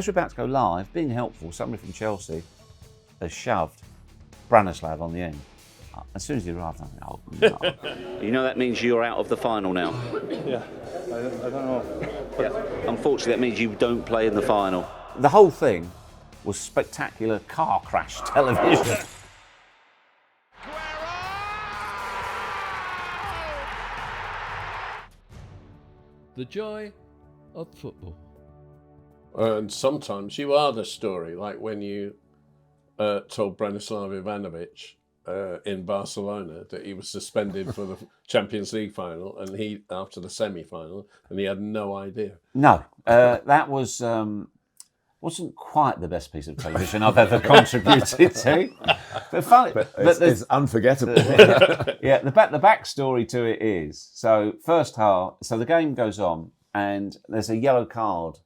As we're about to go live, being helpful, somebody from Chelsea has shoved Branislav on the end. As soon as he arrived, I think, oh, no. You know that means you're out of the final now? Yeah, I don't know. Yeah. Unfortunately, that means you don't play in the final. The whole thing was spectacular car crash television. The joy of football. And sometimes you are the story, like when you told Branislav Ivanovic in Barcelona that he was suspended for the Champions League final, and he after the semi-final, and he had no idea. No, that was wasn't quite the best piece of television I've ever contributed to. But funny, but it's unforgettable. Yeah, the backstory to it is, so first half, so the game goes on, and there's a yellow card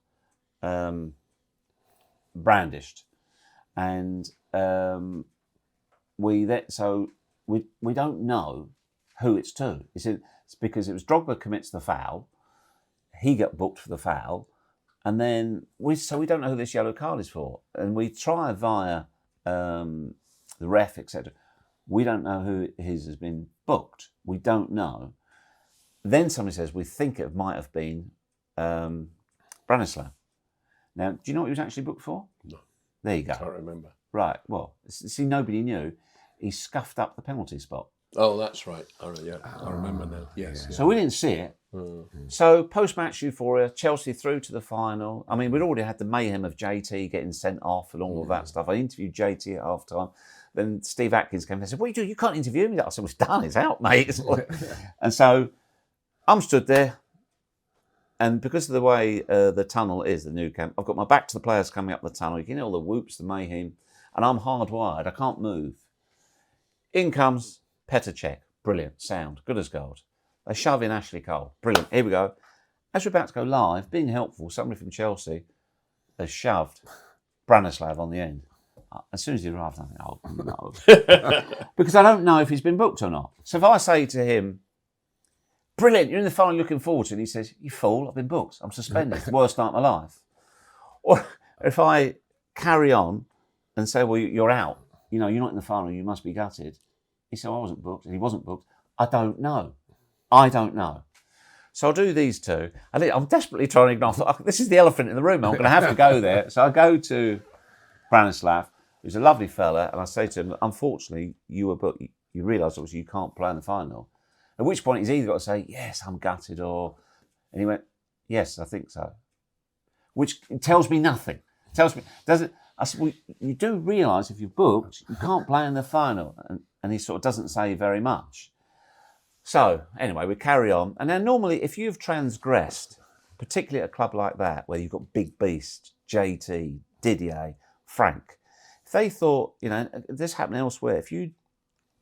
brandished, and we don't know who it's to. It's because it was Drogba commits the foul, he got booked for the foul, and then we don't know who this yellow card is for, and we try via the ref, etc. We don't know who his has been booked. We don't know. Then somebody says we think it might have been Branislav. Now, do you know what he was actually booked for? No. There you go. I can't remember. Right. Well, see, nobody knew. He scuffed up the penalty spot. Oh, that's right. I remember now. Yes. So we didn't see it. Mm-hmm. So post-match euphoria, Chelsea through to the final. I mean, we'd already had the mayhem of JT getting sent off and all of that stuff. I interviewed JT at half-time. Then Steve Atkins came and said, "What are you doing? You can't interview me." I said, "Well, it's done. It's out, mate." And so I'm stood there. And because of the way the tunnel is, the new camp, I've got my back to the players coming up the tunnel. You can hear all the whoops, the mayhem. And I'm hardwired. I can't move. In comes Petr Cech. Brilliant. Sound. Good as gold. They shove in Ashley Cole. Brilliant. Here we go. As we're about to go live, being helpful, somebody from Chelsea has shoved Branislav on the end. As soon as he arrived, I think, oh, no. Because I don't know if he's been booked or not. So if I say to him, "Brilliant, you're in the final, looking forward to it," and he says, "You fool, I've been booked. I'm suspended. It's the worst night of my life." Or if I carry on and say, "Well, you're out. You know, you're not in the final. You must be gutted." He said, "I wasn't booked." And he wasn't booked. I don't know. So I'll do these two. I'm desperately trying to ignore. This is the elephant in the room. I'm going to have to go there. So I go to Branislav, who's a lovely fella, and I say to him, "Unfortunately, you were booked. You realise obviously you can't play in the final." At which point he's either got to say, "Yes, I'm gutted," and he went, "Yes, I think so." Which tells me nothing. I said, "Well, you do realise if you're booked, you can't play in the final." And he sort of doesn't say very much. So, anyway, we carry on. And then normally, if you've transgressed, particularly at a club like that, where you've got big beasts, JT, Didier, Frank, if they thought, this happened elsewhere, if you'd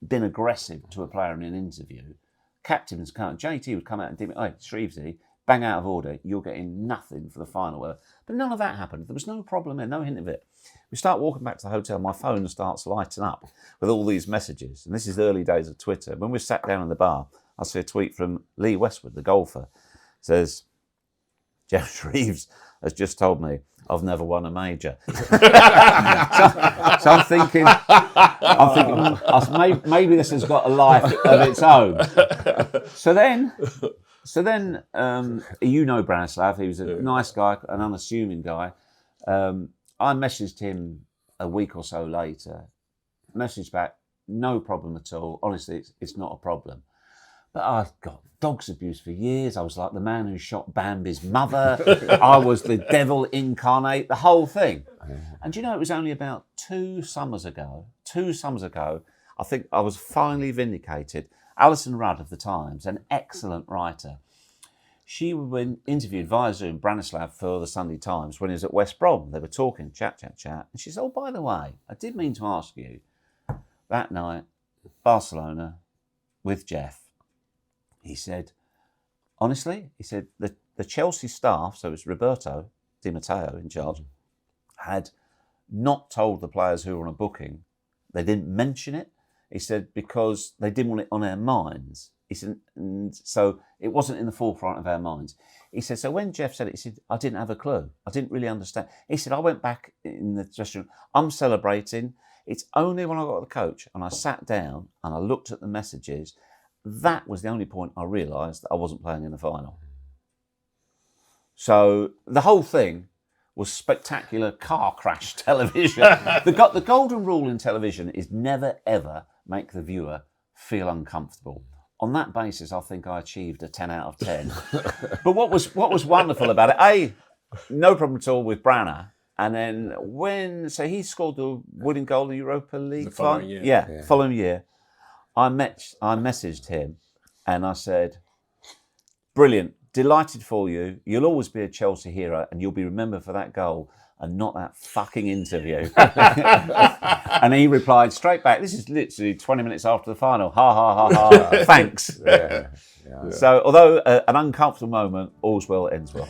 been aggressive to a player in an interview, captains come, JT would come out and do, "Oh, Shreevesy, bang out of order, you're getting nothing for the final." But none of that happened. There was no problem there, no hint of it. We start walking back to the hotel, my phone starts lighting up with all these messages. And this is the early days of Twitter. When we sat down in the bar, I see a tweet from Lee Westwood, the golfer. It says, "Geoff Shreeves has just told me I've never won a major." so I'm thinking, maybe this has got a life of its own. So then, Branislav, he was a nice guy, an unassuming guy. I messaged him a week or so later. Messaged back, "No problem at all. Honestly, it's not a problem." But I got dogs abuse for years. I was like the man who shot Bambi's mother. I was the devil incarnate, the whole thing. And it was only about 2 summers ago, I think I was finally vindicated. Alison Rudd of The Times, an excellent writer, she was interviewed via Zoom, Branislav, for the Sunday Times when he was at West Brom. They were talking, chat. And she said, "Oh, by the way, I did mean to ask you, that night, Barcelona, with Geoff," he said, "honestly," he said, the Chelsea staff, so it's Roberto Di Matteo in charge, had not told the players who were on a booking. They didn't mention it." He said, "because they didn't want it on their minds He said, and so it wasn't in the forefront of our minds. He said, so when Geoff said it, he said, I didn't have a clue. I didn't really understand. He said, I went back in the dressing room. I'm celebrating. It's only when I got the coach and I sat down and I looked at the messages, that was the only point I realised that I wasn't playing in the final. So the whole thing was spectacular car crash television. The golden rule in television is never, ever make the viewer feel uncomfortable. On that basis, I think I achieved a 10 out of 10. But what was wonderful about it, no problem at all with Branner. And then so he scored the winning goal in the Europa League The following Final. year. Following year. I messaged him and I said, brilliant, delighted for you. You'll always be a Chelsea hero and you'll be remembered for that goal and not that fucking interview. And he replied straight back, this is literally 20 minutes after the final, ha, ha, ha, ha, thanks. Yeah. So although an uncomfortable moment, all's well that ends well.